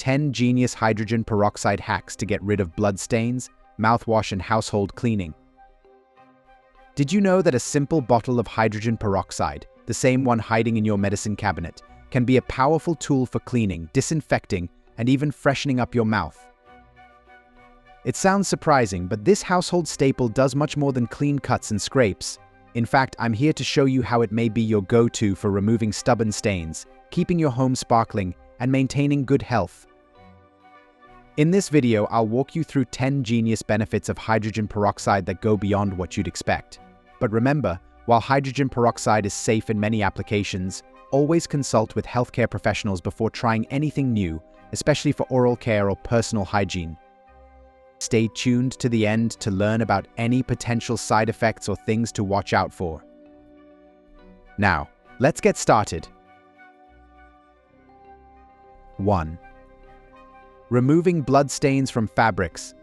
10 genius hydrogen peroxide hacks to get rid of blood stains, mouthwash, and household cleaning. Did you know that a simple bottle of hydrogen peroxide, the same one hiding in your medicine cabinet, can be a powerful tool for cleaning, disinfecting, and even freshening up your mouth? It sounds surprising, but this household staple does much more than clean cuts and scrapes. In fact, I'm here to show you how it may be your go-to for removing stubborn stains, keeping your home sparkling, and maintaining good health. In this video, I'll walk you through 10 genius benefits of hydrogen peroxide that go beyond what you'd expect. But remember, while hydrogen peroxide is safe in many applications, always consult with healthcare professionals before trying anything new, especially for oral care or personal hygiene. Stay tuned to the end to learn about any potential side effects or things to watch out for. Now, let's get started. 1. Removing blood stains from fabrics.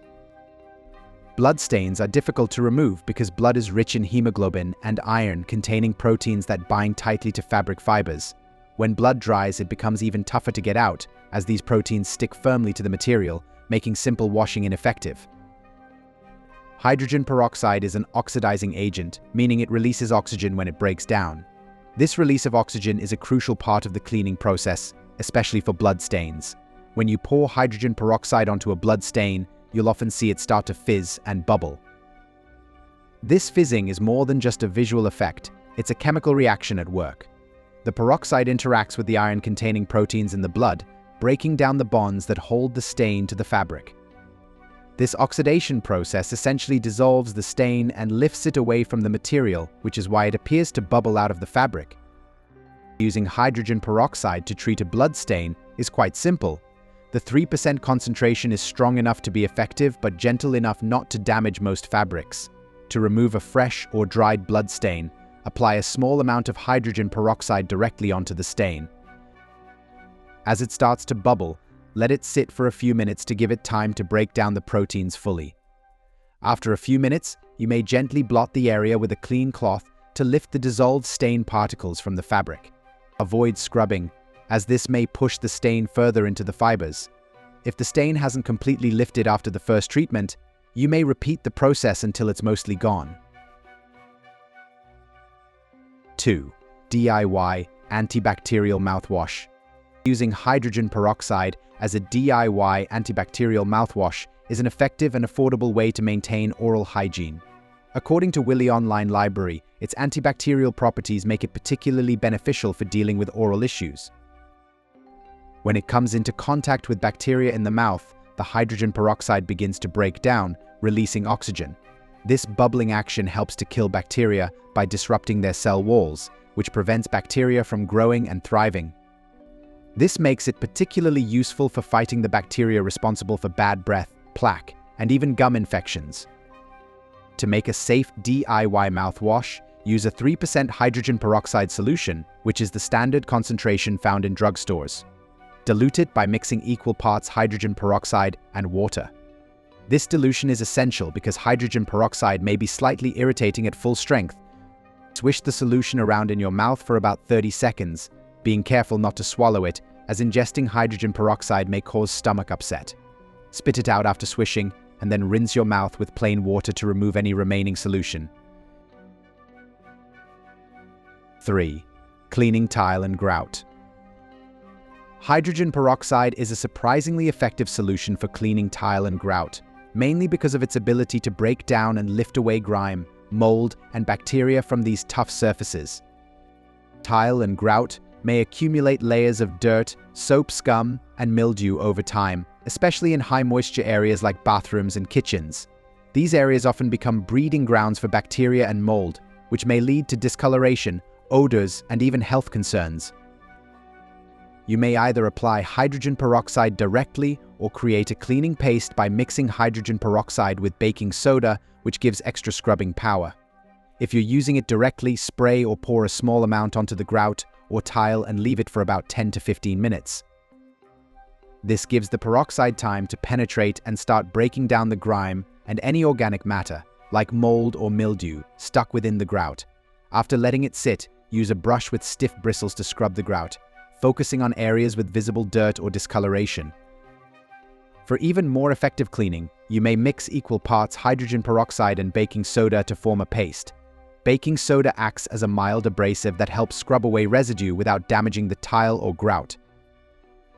Blood stains are difficult to remove because blood is rich in hemoglobin and iron containing proteins that bind tightly to fabric fibers. When blood dries, it becomes even tougher to get out, as these proteins stick firmly to the material, making simple washing ineffective. Hydrogen peroxide is an oxidizing agent, meaning it releases oxygen when it breaks down. This release of oxygen is a crucial part of the cleaning process, especially for blood stains. When you pour hydrogen peroxide onto a blood stain, you'll often see it start to fizz and bubble. This fizzing is more than just a visual effect, it's a chemical reaction at work. The peroxide interacts with the iron-containing proteins in the blood, breaking down the bonds that hold the stain to the fabric. This oxidation process essentially dissolves the stain and lifts it away from the material, which is why it appears to bubble out of the fabric. Using hydrogen peroxide to treat a blood stain is quite simple. The 3% concentration is strong enough to be effective but gentle enough not to damage most fabrics. To remove a fresh or dried blood stain, apply a small amount of hydrogen peroxide directly onto the stain. As it starts to bubble, let it sit for a few minutes to give it time to break down the proteins fully. After a few minutes, you may gently blot the area with a clean cloth to lift the dissolved stain particles from the fabric. Avoid scrubbing, as this may push the stain further into the fibers. If the stain hasn't completely lifted after the first treatment, you may repeat the process until it's mostly gone. 2. DIY Antibacterial Mouthwash. Using hydrogen peroxide as a DIY antibacterial mouthwash is an effective and affordable way to maintain oral hygiene. According to Wiley Online Library, its antibacterial properties make it particularly beneficial for dealing with oral issues. When it comes into contact with bacteria in the mouth, the hydrogen peroxide begins to break down, releasing oxygen. This bubbling action helps to kill bacteria by disrupting their cell walls, which prevents bacteria from growing and thriving. This makes it particularly useful for fighting the bacteria responsible for bad breath, plaque, and even gum infections. To make a safe DIY mouthwash, use a 3% hydrogen peroxide solution, which is the standard concentration found in drugstores. Dilute it by mixing equal parts hydrogen peroxide and water. This dilution is essential because hydrogen peroxide may be slightly irritating at full strength. Swish the solution around in your mouth for about 30 seconds, being careful not to swallow it, as ingesting hydrogen peroxide may cause stomach upset. Spit it out after swishing, and then rinse your mouth with plain water to remove any remaining solution. 3. Cleaning tile and grout. Hydrogen peroxide is a surprisingly effective solution for cleaning tile and grout, mainly because of its ability to break down and lift away grime, mold, and bacteria from these tough surfaces. Tile and grout may accumulate layers of dirt, soap scum, and mildew over time, especially in high-moisture areas like bathrooms and kitchens. These areas often become breeding grounds for bacteria and mold, which may lead to discoloration, odors, and even health concerns. You may either apply hydrogen peroxide directly or create a cleaning paste by mixing hydrogen peroxide with baking soda, which gives extra scrubbing power. If you're using it directly, spray or pour a small amount onto the grout or tile and leave it for about 10 to 15 minutes. This gives the peroxide time to penetrate and start breaking down the grime and any organic matter, like mold or mildew, stuck within the grout. After letting it sit, use a brush with stiff bristles to scrub the grout, focusing on areas with visible dirt or discoloration. For even more effective cleaning, you may mix equal parts hydrogen peroxide and baking soda to form a paste. Baking soda acts as a mild abrasive that helps scrub away residue without damaging the tile or grout.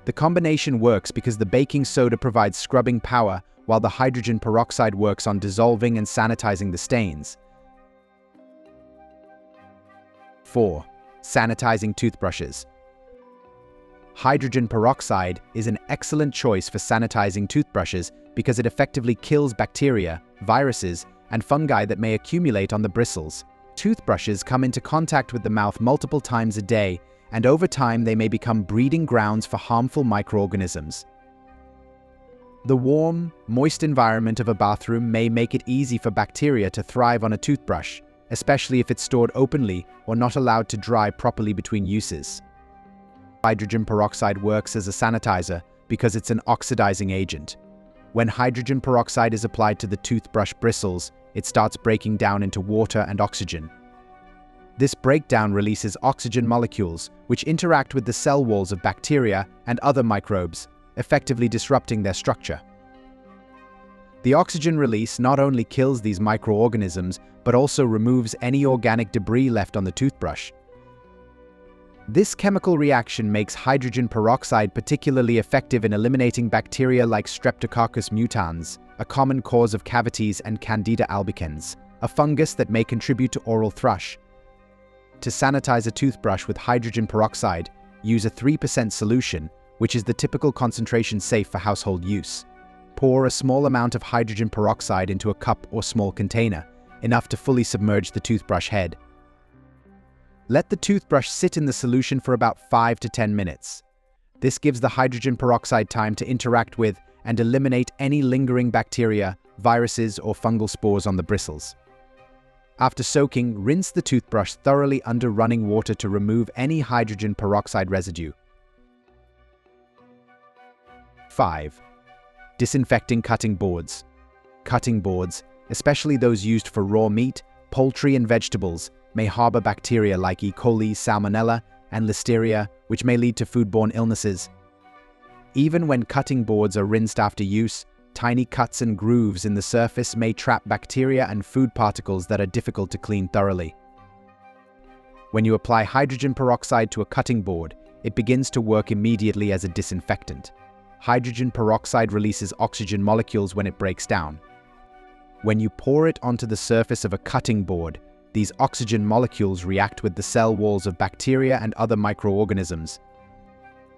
The combination works because the baking soda provides scrubbing power while the hydrogen peroxide works on dissolving and sanitizing the stains. 4. Sanitizing toothbrushes. Hydrogen peroxide is an excellent choice for sanitizing toothbrushes because it effectively kills bacteria, viruses, and fungi that may accumulate on the bristles. Toothbrushes come into contact with the mouth multiple times a day, and over time they may become breeding grounds for harmful microorganisms. The warm, moist environment of a bathroom may make it easy for bacteria to thrive on a toothbrush, especially if it's stored openly or not allowed to dry properly between uses. Hydrogen peroxide works as a sanitizer because it's an oxidizing agent. When hydrogen peroxide is applied to the toothbrush bristles, it starts breaking down into water and oxygen. This breakdown releases oxygen molecules, which interact with the cell walls of bacteria and other microbes, effectively disrupting their structure. The oxygen release not only kills these microorganisms, but also removes any organic debris left on the toothbrush. This chemical reaction makes hydrogen peroxide particularly effective in eliminating bacteria like Streptococcus mutans, a common cause of cavities, and Candida albicans, a fungus that may contribute to oral thrush. To sanitize a toothbrush with hydrogen peroxide, use a 3% solution, which is the typical concentration safe for household use. Pour a small amount of hydrogen peroxide into a cup or small container, enough to fully submerge the toothbrush head. Let the toothbrush sit in the solution for about 5 to 10 minutes. This gives the hydrogen peroxide time to interact with and eliminate any lingering bacteria, viruses, or fungal spores on the bristles. After soaking, rinse the toothbrush thoroughly under running water to remove any hydrogen peroxide residue. 5. Disinfecting cutting boards. Cutting boards, especially those used for raw meat, poultry, and vegetables, may harbor bacteria like E. coli, Salmonella, and Listeria, which may lead to foodborne illnesses. Even when cutting boards are rinsed after use, tiny cuts and grooves in the surface may trap bacteria and food particles that are difficult to clean thoroughly. When you apply hydrogen peroxide to a cutting board, it begins to work immediately as a disinfectant. Hydrogen peroxide releases oxygen molecules when it breaks down. When you pour it onto the surface of a cutting board, these oxygen molecules react with the cell walls of bacteria and other microorganisms.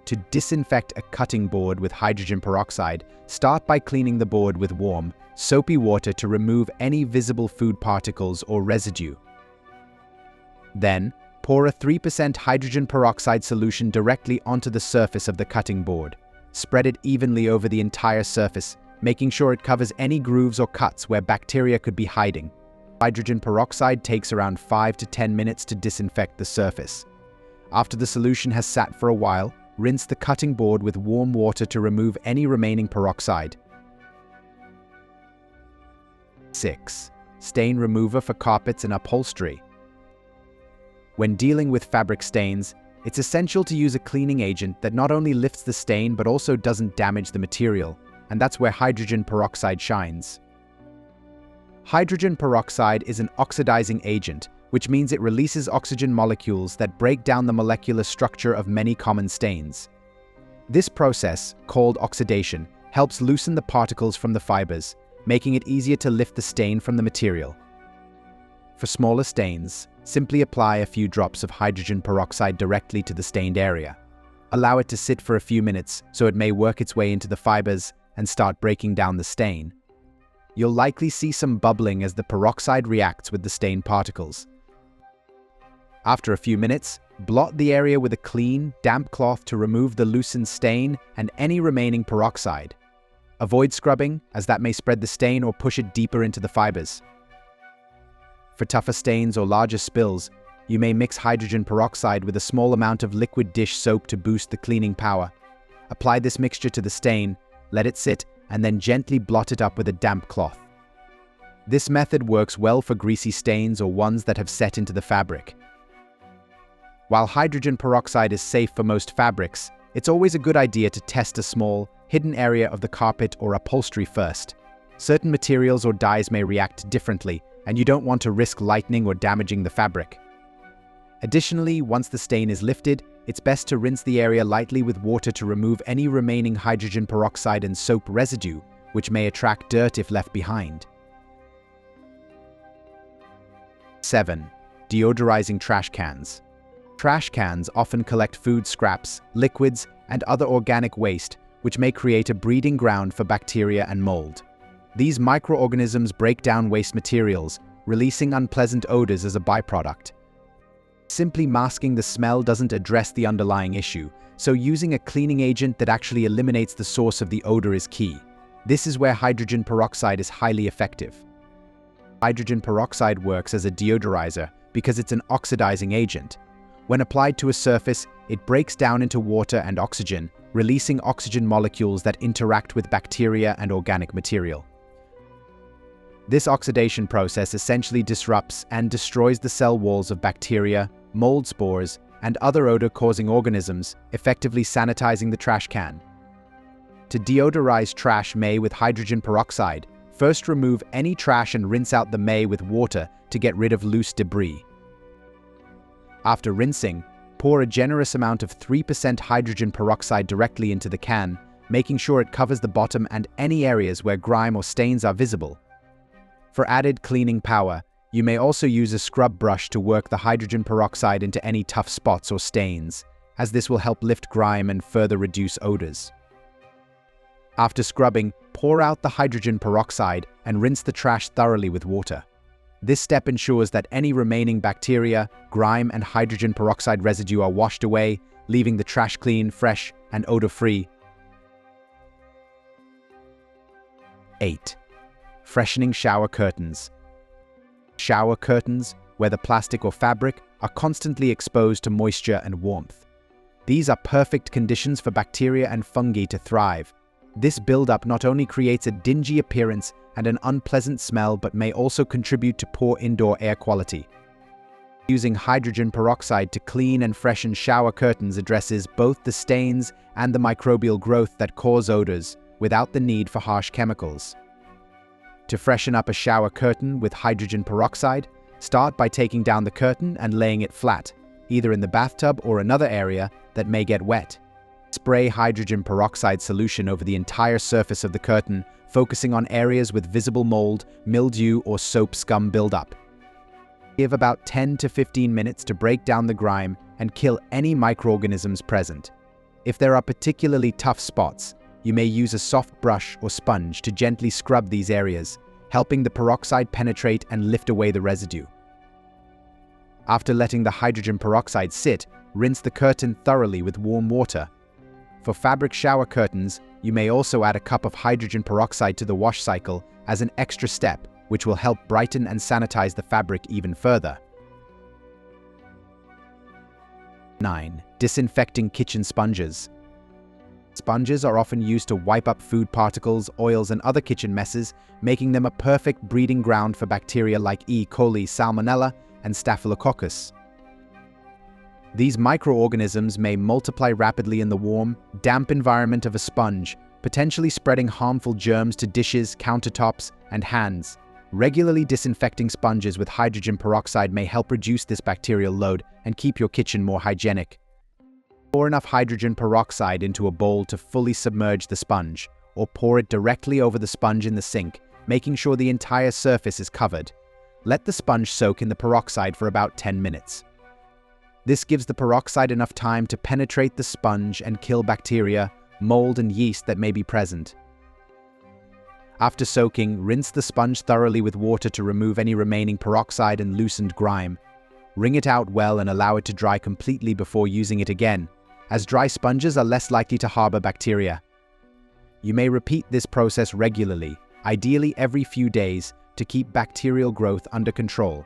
To disinfect a cutting board with hydrogen peroxide, start by cleaning the board with warm, soapy water to remove any visible food particles or residue. Then, pour a 3% hydrogen peroxide solution directly onto the surface of the cutting board. Spread it evenly over the entire surface, making sure it covers any grooves or cuts where bacteria could be hiding. Hydrogen peroxide takes around 5 to 10 minutes to disinfect the surface. After the solution has sat for a while, rinse the cutting board with warm water to remove any remaining peroxide. 6. Stain remover for carpets and upholstery. When dealing with fabric stains, it's essential to use a cleaning agent that not only lifts the stain but also doesn't damage the material, and that's where hydrogen peroxide shines. Hydrogen peroxide is an oxidizing agent, which means it releases oxygen molecules that break down the molecular structure of many common stains. This process, called oxidation, helps loosen the particles from the fibers, making it easier to lift the stain from the material. For smaller stains, simply apply a few drops of hydrogen peroxide directly to the stained area. Allow it to sit for a few minutes so it may work its way into the fibers and start breaking down the stain. You'll likely see some bubbling as the peroxide reacts with the stain particles. After a few minutes, blot the area with a clean, damp cloth to remove the loosened stain and any remaining peroxide. Avoid scrubbing, as that may spread the stain or push it deeper into the fibers. For tougher stains or larger spills, you may mix hydrogen peroxide with a small amount of liquid dish soap to boost the cleaning power. Apply this mixture to the stain, let it sit, and then gently blot it up with a damp cloth. This method works well for greasy stains or ones that have set into the fabric. While hydrogen peroxide is safe for most fabrics, it's always a good idea to test a small, hidden area of the carpet or upholstery first. Certain materials or dyes may react differently, and you don't want to risk lightening or damaging the fabric. Additionally, once the stain is lifted, it's best to rinse the area lightly with water to remove any remaining hydrogen peroxide and soap residue, which may attract dirt if left behind. 7. Deodorizing trash cans. Trash cans often collect food scraps, liquids, and other organic waste, which may create a breeding ground for bacteria and mold. These microorganisms break down waste materials, releasing unpleasant odors as a byproduct. Simply masking the smell doesn't address the underlying issue, so using a cleaning agent that actually eliminates the source of the odor is key. This is where hydrogen peroxide is highly effective. Hydrogen peroxide works as a deodorizer because it's an oxidizing agent. When applied to a surface, it breaks down into water and oxygen, releasing oxygen molecules that interact with bacteria and organic material. This oxidation process essentially disrupts and destroys the cell walls of bacteria, mold spores, and other odor-causing organisms, effectively sanitizing the trash can. To deodorize trash made with hydrogen peroxide, first remove any trash and rinse out the mey with water to get rid of loose debris. After rinsing, pour a generous amount of 3% hydrogen peroxide directly into the can, making sure it covers the bottom and any areas where grime or stains are visible. For added cleaning power, you may also use a scrub brush to work the hydrogen peroxide into any tough spots or stains, as this will help lift grime and further reduce odors. After scrubbing, pour out the hydrogen peroxide and rinse the trash thoroughly with water. This step ensures that any remaining bacteria, grime, and hydrogen peroxide residue are washed away, leaving the trash clean, fresh, and odor-free. 8. Freshening shower curtains. Shower curtains, whether plastic or fabric, are constantly exposed to moisture and warmth. These are perfect conditions for bacteria and fungi to thrive. This buildup not only creates a dingy appearance and an unpleasant smell, but may also contribute to poor indoor air quality. Using hydrogen peroxide to clean and freshen shower curtains addresses both the stains and the microbial growth that cause odors, without the need for harsh chemicals. To freshen up a shower curtain with hydrogen peroxide, start by taking down the curtain and laying it flat, either in the bathtub or another area that may get wet. Spray hydrogen peroxide solution over the entire surface of the curtain, focusing on areas with visible mold, mildew, or soap scum buildup. Give about 10 to 15 minutes to break down the grime and kill any microorganisms present. If there are particularly tough spots, you may use a soft brush or sponge to gently scrub these areas, helping the peroxide penetrate and lift away the residue. After letting the hydrogen peroxide sit, rinse the curtain thoroughly with warm water. For fabric shower curtains, you may also add a cup of hydrogen peroxide to the wash cycle as an extra step, which will help brighten and sanitize the fabric even further. 9. Disinfecting kitchen sponges. Sponges are often used to wipe up food particles, oils, and other kitchen messes, making them a perfect breeding ground for bacteria like E. coli, Salmonella, and Staphylococcus. These microorganisms may multiply rapidly in the warm, damp environment of a sponge, potentially spreading harmful germs to dishes, countertops, and hands. Regularly disinfecting sponges with hydrogen peroxide may help reduce this bacterial load and keep your kitchen more hygienic. Pour enough hydrogen peroxide into a bowl to fully submerge the sponge, or pour it directly over the sponge in the sink, making sure the entire surface is covered. Let the sponge soak in the peroxide for about 10 minutes. This gives the peroxide enough time to penetrate the sponge and kill bacteria, mold, and yeast that may be present. After soaking, rinse the sponge thoroughly with water to remove any remaining peroxide and loosened grime. Wring it out well and allow it to dry completely before using it again, as dry sponges are less likely to harbor bacteria. You may repeat this process regularly, ideally every few days, to keep bacterial growth under control.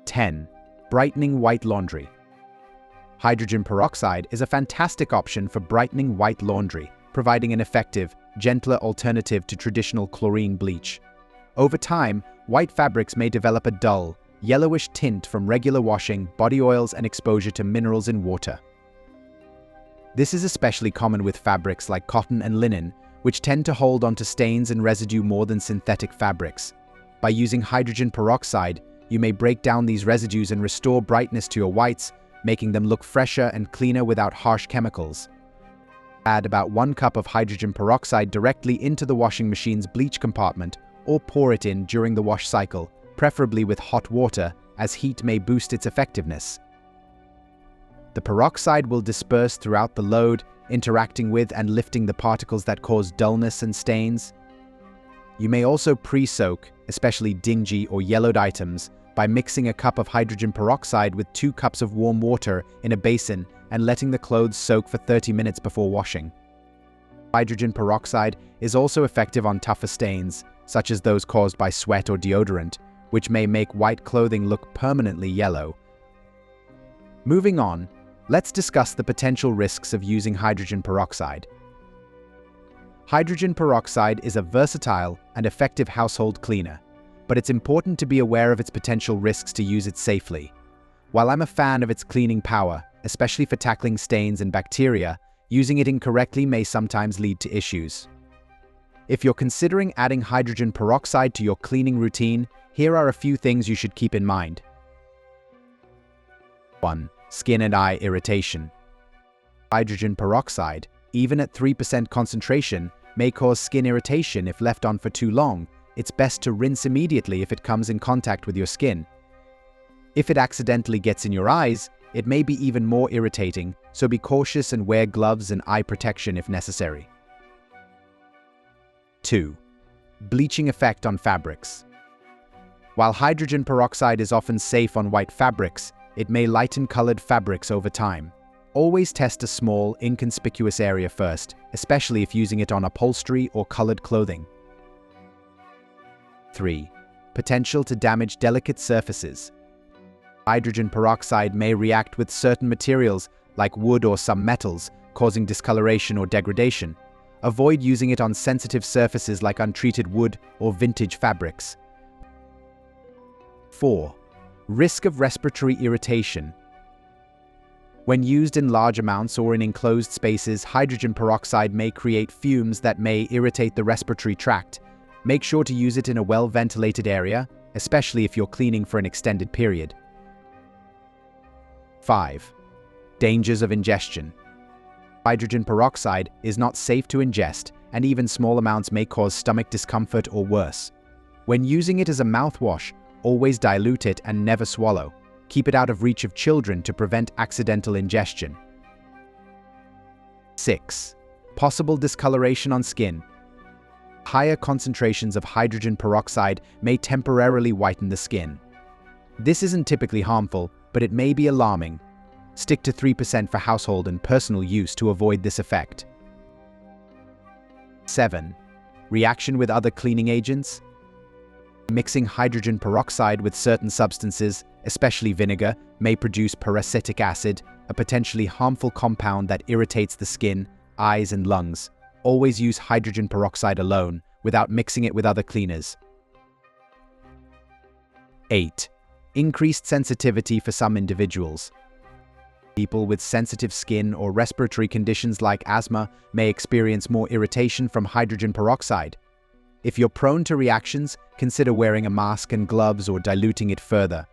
10. Brightening white laundry. Hydrogen peroxide is a fantastic option for brightening white laundry, providing an effective, gentler alternative to traditional chlorine bleach. Over time, white fabrics may develop a dull, yellowish tint from regular washing, body oils, and exposure to minerals in water. This is especially common with fabrics like cotton and linen, which tend to hold onto stains and residue more than synthetic fabrics. By using hydrogen peroxide, you may break down these residues and restore brightness to your whites, making them look fresher and cleaner without harsh chemicals. Add about 1 cup of hydrogen peroxide directly into the washing machine's bleach compartment or pour it in during the wash cycle, preferably with hot water, as heat may boost its effectiveness. The peroxide will disperse throughout the load, interacting with and lifting the particles that cause dullness and stains. You may also pre-soak, especially dingy or yellowed items, by mixing a cup of hydrogen peroxide with 2 cups of warm water in a basin and letting the clothes soak for 30 minutes before washing. Hydrogen peroxide is also effective on tougher stains, such as those caused by sweat or deodorant, which may make white clothing look permanently yellow. Moving on, let's discuss the potential risks of using hydrogen peroxide. Hydrogen peroxide is a versatile and effective household cleaner, but it's important to be aware of its potential risks to use it safely. While I'm a fan of its cleaning power, especially for tackling stains and bacteria, using it incorrectly may sometimes lead to issues. If you're considering adding hydrogen peroxide to your cleaning routine, here are a few things you should keep in mind. 1. Skin and eye irritation. Hydrogen peroxide, even at 3% concentration, may cause skin irritation if left on for too long. It's best to rinse immediately if it comes in contact with your skin. If it accidentally gets in your eyes, it may be even more irritating, so be cautious and wear gloves and eye protection if necessary. 2. Bleaching effect on fabrics. While hydrogen peroxide is often safe on white fabrics, it may lighten colored fabrics over time. Always test a small, inconspicuous area first, especially if using it on upholstery or colored clothing. 3. Potential to damage delicate surfaces. Hydrogen peroxide may react with certain materials, like wood or some metals, causing discoloration or degradation. Avoid using it on sensitive surfaces like untreated wood or vintage fabrics. 4. Risk of respiratory irritation. When used in large amounts or in enclosed spaces, hydrogen peroxide may create fumes that may irritate the respiratory tract. Make sure to use it in a well-ventilated area, especially if you're cleaning for an extended period. 5. Dangers of ingestion. Hydrogen peroxide is not safe to ingest, and even small amounts may cause stomach discomfort or worse. When using it as a mouthwash, always dilute it and never swallow. Keep it out of reach of children to prevent accidental ingestion. 6. Possible discoloration on skin. Higher concentrations of hydrogen peroxide may temporarily whiten the skin. This isn't typically harmful, but it may be alarming. Stick to 3% for household and personal use to avoid this effect. 7. Reaction with other cleaning agents. Mixing hydrogen peroxide with certain substances, especially vinegar, may produce peracetic acid, a potentially harmful compound that irritates the skin, eyes, and lungs. Always use hydrogen peroxide alone, without mixing it with other cleaners. 8. Increased sensitivity for some individuals. People with sensitive skin or respiratory conditions like asthma may experience more irritation from hydrogen peroxide. If you're prone to reactions, consider wearing a mask and gloves or diluting it further.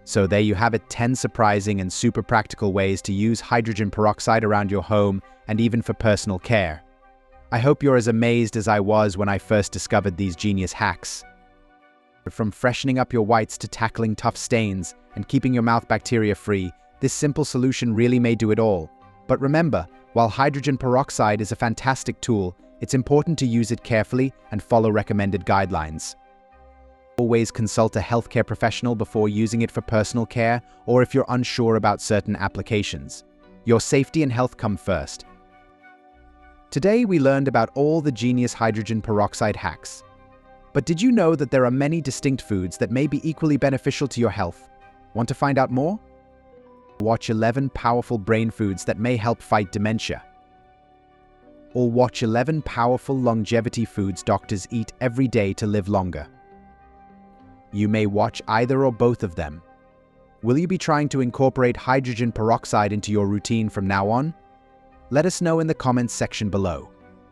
So there you have it, 10 surprising and super practical ways to use hydrogen peroxide around your home and even for personal care. I hope you're as amazed as I was when I first discovered these genius hacks. From freshening up your whites to tackling tough stains and keeping your mouth bacteria-free, this simple solution really may do it all. But remember, while hydrogen peroxide is a fantastic tool, it's important to use it carefully and follow recommended guidelines. Always consult a healthcare professional before using it for personal care or if you're unsure about certain applications. Your safety and health come first. Today we learned about all the genius hydrogen peroxide hacks. But did you know that there are many distinct foods that may be equally beneficial to your health? Want to find out more? Watch 11 powerful brain foods that may help fight dementia. Or watch 11 powerful longevity foods doctors eat every day to live longer. You may watch either or both of them. Will you be trying to incorporate hydrogen peroxide into your routine from now on? Let us know in the comments section below.